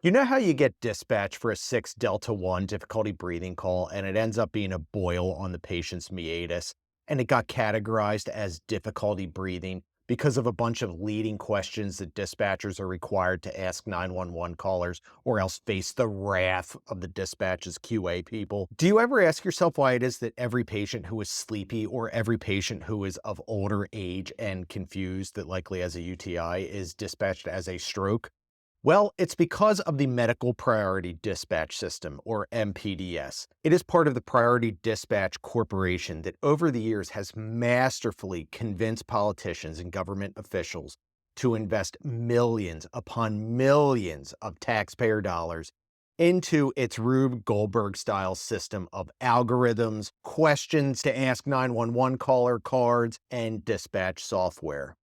You know how you get dispatch for a 6 Delta 1 difficulty breathing call and it ends up being a boil on the patient's meatus and it got categorized as difficulty breathing because of a bunch of leading questions that dispatchers are required to ask 911 callers or else face the wrath of the dispatch's QA people? Do you ever ask yourself why it is that every patient who is sleepy or every patient who is of older age and confused that likely has a UTI is dispatched as a stroke? Well, it's because of the Medical Priority Dispatch System, or MPDS. It is part of the Priority Dispatch Corporation that over the years has masterfully convinced politicians and government officials to invest millions upon millions of taxpayer dollars into its Rube Goldberg-style system of algorithms, questions to ask 911 caller cards, and dispatch software.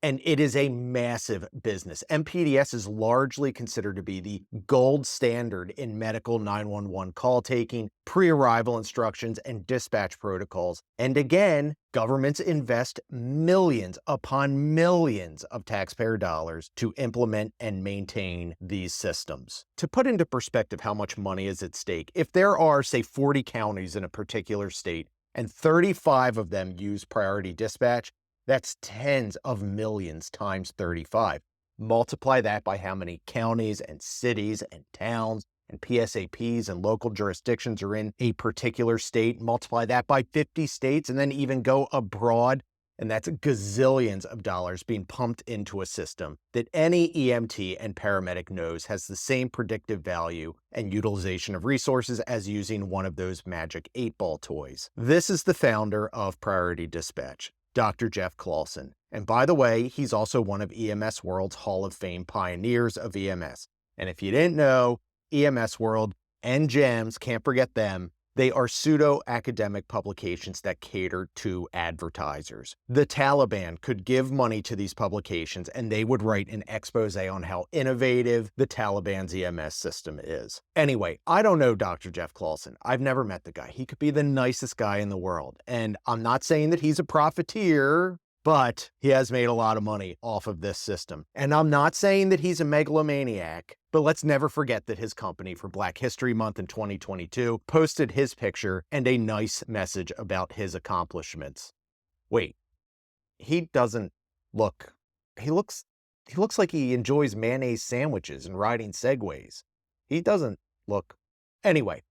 And it is a massive business. MPDS is largely considered to be the gold standard in medical 911 call taking, pre-arrival instructions, and dispatch protocols. And again, governments invest millions upon millions of taxpayer dollars to implement and maintain these systems. To put into perspective how much money is at stake, if there are, say, 40 counties in a particular state, and 35 of them use priority dispatch, that's tens of millions times 35. Multiply that by how many counties and cities and towns and PSAPs and local jurisdictions are in a particular state. Multiply that by 50 states and then even go abroad. And that's gazillions of dollars being pumped into a system that any EMT and paramedic knows has the same predictive value and utilization of resources as using one of those magic 8-ball toys. This is the founder of Priority Dispatch, Dr. Jeff Clawson. And by the way, he's also one of EMS World's Hall of Fame pioneers of EMS. And if you didn't know, EMS World and GEMS, can't forget them, they are pseudo-academic publications that cater to advertisers. The Taliban could give money to these publications and they would write an expose on how innovative the Taliban's EMS system is. Anyway, I don't know Dr. Jeff Clawson. I've never met the guy. He could be the nicest guy in the world. And I'm not saying that he's a profiteer, but he has made a lot of money off of this system. And I'm not saying that he's a megalomaniac, but let's never forget that his company for Black History Month in 2022 posted his picture and a nice message about his accomplishments. Wait, he doesn't look, he looks like he enjoys mayonnaise sandwiches and riding segways. He doesn't look, anyway.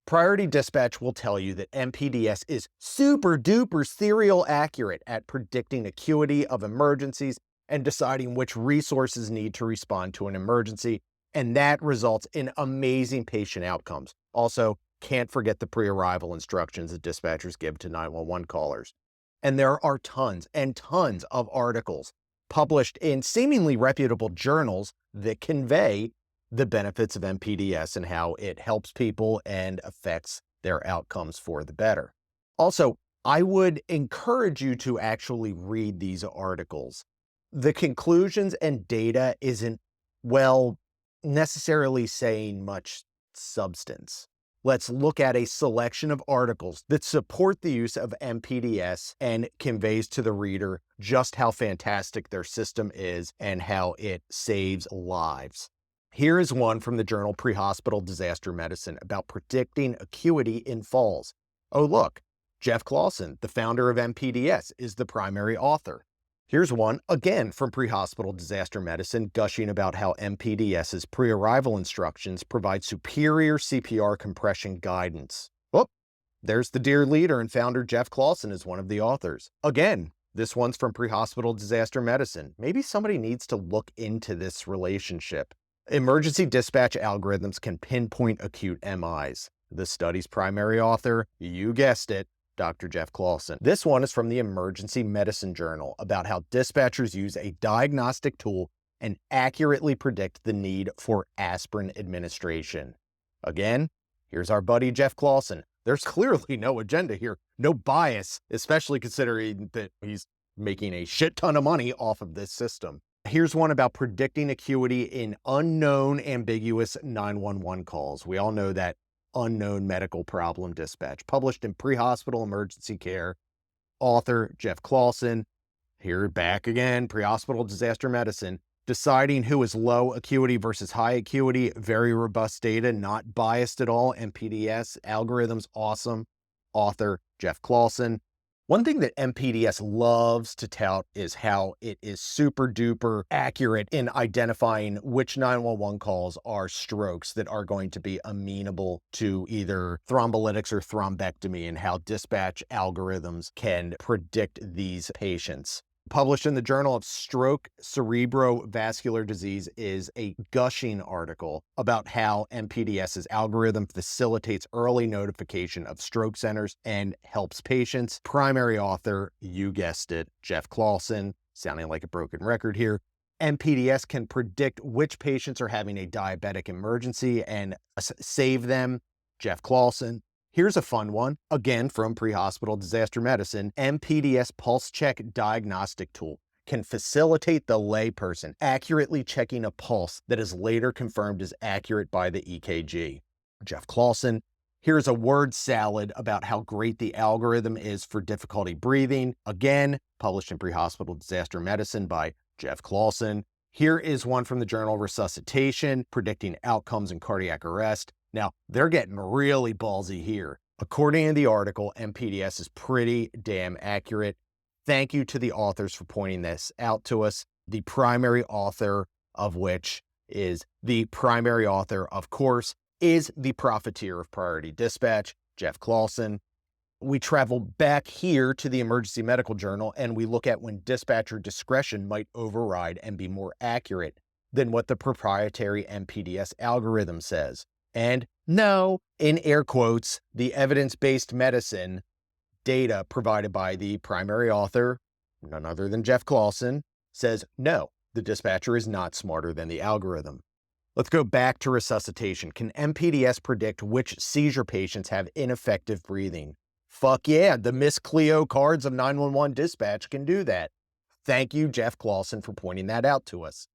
Priority Dispatch will tell you that MPDS is super duper serial accurate at predicting acuity of emergencies and deciding which resources need to respond to an emergency, and that results in amazing patient outcomes. Also, can't forget the pre-arrival instructions that dispatchers give to 911 callers. And there are tons and tons of articles published in seemingly reputable journals that convey the benefits of MPDS and how it helps people and affects their outcomes for the better. Also, I would encourage you to actually read these articles. The conclusions and data isn't, well, necessarily saying much substance. Let's look at a selection of articles that support the use of MPDS and conveys to the reader just how fantastic their system is and how it saves lives. Here is one from the journal Pre-Hospital Disaster Medicine about predicting acuity in falls. Oh, look, Jeff Clawson, the founder of MPDS, is the primary author. Here's one, again from Pre-Hospital Disaster Medicine, gushing about how MPDS's pre-arrival instructions provide superior CPR compression guidance. Oh, there's the dear leader and founder Jeff Clawson as one of the authors. Again, this one's from Pre-Hospital Disaster Medicine. Maybe somebody needs to look into this relationship. Emergency dispatch algorithms can pinpoint acute MIs. The study's primary author, you guessed it, Dr. Jeff Clawson. This one is from the Emergency Medicine Journal about how dispatchers use a diagnostic tool and accurately predict the need for aspirin administration. Again, here's our buddy Jeff Clawson. There's clearly no agenda here, no bias, especially considering that he's making a shit ton of money off of this system. Here's one about predicting acuity in unknown ambiguous 911 calls. We all know that unknown medical problem dispatch, published in Pre-Hospital Emergency Care. Author Jeff Clawson. Here back again, Pre-Hospital Disaster Medicine. Deciding who is low acuity versus high acuity, very robust data, not biased at all. MPDS algorithms, awesome. Author, Jeff Clawson. One thing that MPDS loves to tout is how it is super duper accurate in identifying which 911 calls are strokes that are going to be amenable to either thrombolytics or thrombectomy, and how dispatch algorithms can predict these patients. Published in the Journal of Stroke Cerebrovascular Disease is a gushing article about how MPDS's algorithm facilitates early notification of stroke centers and helps patients. Primary author, you guessed it, Jeff Clawson, sounding like a broken record here. MPDS can predict which patients are having a diabetic emergency and save them, Jeff Clawson. Here's a fun one, again from Pre-Hospital Disaster Medicine. MPDS Pulse Check diagnostic tool can facilitate the layperson accurately checking a pulse that is later confirmed as accurate by the EKG. Jeff Clawson. Here's a word salad about how great the algorithm is for difficulty breathing. Again, published in Pre-Hospital Disaster Medicine by Jeff Clawson. Here is one from the Journal of Resuscitation, predicting outcomes in cardiac arrest. Now, they're getting really ballsy here. According to the article, MPDS is pretty damn accurate. Thank you to the authors for pointing this out to us. The primary author of which is the primary author, of course, is the profiteer of priority dispatch, Jeff Clawson. We travel back here to the Emergency Medical Journal, and we look at when dispatcher discretion might override and be more accurate than what the proprietary MPDS algorithm says. And no, in air quotes, the evidence-based medicine data provided by the primary author, none other than Jeff Clawson, says no, the dispatcher is not smarter than the algorithm. Let's go back to resuscitation. Can MPDS predict which seizure patients have ineffective breathing? Fuck yeah, the Miss Cleo cards of 911 dispatch can do that. Thank you, Jeff Clawson, for pointing that out to us.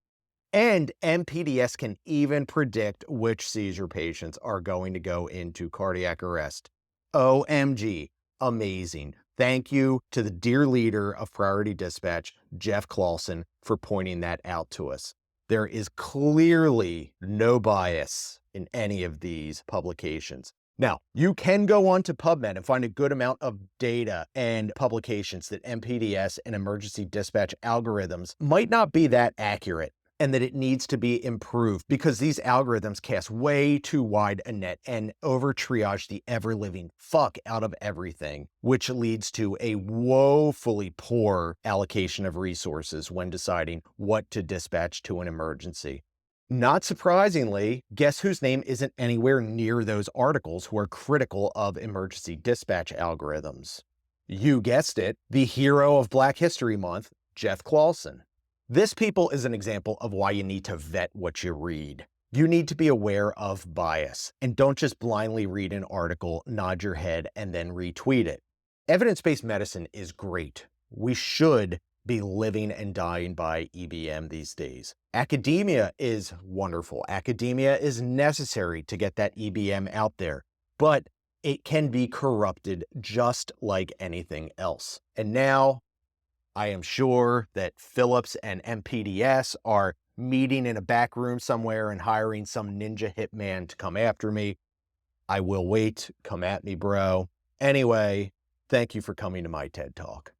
And MPDS can even predict which seizure patients are going to go into cardiac arrest. OMG, amazing. Thank you to the dear leader of Priority Dispatch, Jeff Clawson, for pointing that out to us. There is clearly no bias in any of these publications. Now, you can go on to PubMed and find a good amount of data and publications that MPDS and emergency dispatch algorithms might not be that accurate, and that it needs to be improved because these algorithms cast way too wide a net and over triage the ever-living fuck out of everything, which leads to a woefully poor allocation of resources when deciding what to dispatch to an emergency. Not surprisingly, guess whose name isn't anywhere near those articles who are critical of emergency dispatch algorithms? You guessed it, the hero of Black History Month, Jeff Clawson. This, people, is an example of why you need to vet what you read. You need to be aware of bias, and don't just blindly read an article, nod your head, and then retweet it. Evidence-based medicine is great. We should be living and dying by EBM these days. Academia is wonderful. Academia is necessary to get that EBM out there, but it can be corrupted just like anything else. And now, I am sure that Phillips and MPDS are meeting in a back room somewhere and hiring some ninja hitman to come after me. I will wait. Come at me, bro. Anyway, thank you for coming to my TED Talk.